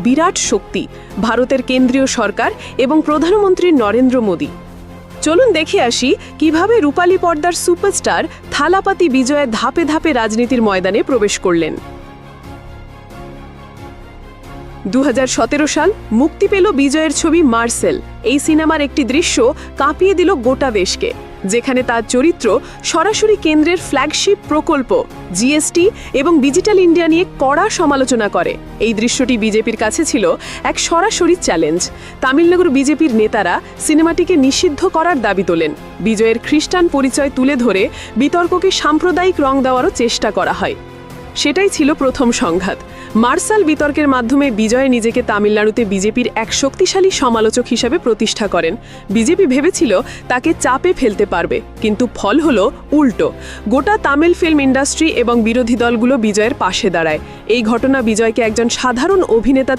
বিরাট শক্তি, ভারতের কেন্দ্রীয় সরকার এবং প্রধানমন্ত্রী নরেন্দ্র মোদী। চলুন দেখে আসি কিভাবে রূপালী পর্দার সুপারস্টার থালাপাতি বিজয় ধাপে ধাপে রাজনীতির ময়দানে প্রবেশ করলেন। 2017 সাল মুক্তি পেল বিজয়ের ছবি মার্সেল। এই সিনেমার একটি দৃশ্য কাঁপিয়ে দিল গোটা দেশকে, যেখানে তার চরিত্র সরাসরি কেন্দ্রের ফ্ল্যাগশিপ প্রকল্প জিএসটি এবং ডিজিটাল ইন্ডিয়া নিয়ে কড়া সমালোচনা করে। এই দৃশ্যটি বিজেপির কাছে ছিল এক সরাসরি চ্যালেঞ্জ। তামিলনাড়ুর বিজেপির নেতারা সিনেমাটিকে নিষিদ্ধ করার দাবি তোলেন। বিজয়ের খ্রিস্টান পরিচয় তুলে ধরে বিতর্ককে সাম্প্রদায়িক রং দেওয়ারও চেষ্টা করা হয়। সেটাই ছিল প্রথম সংঘাত। মার্শাল বিতর্কের মাধ্যমে বিজয় নিজেকে তামিলনাড়ুতে বিজেপির এক শক্তিশালী সমালোচক হিসেবে প্রতিষ্ঠা করেন। বিজেপি ভেবেছিল তাকে চাপে ফেলতে পারবে, কিন্তু ফল হলো উল্টো। গোটা তামিল ফিল্ম ইন্ডাস্ট্রি এবং বিরোধী দলগুলো বিজয়ের পাশে দাঁড়ায়। এই ঘটনা বিজয়কে একজন সাধারণ অভিনেতা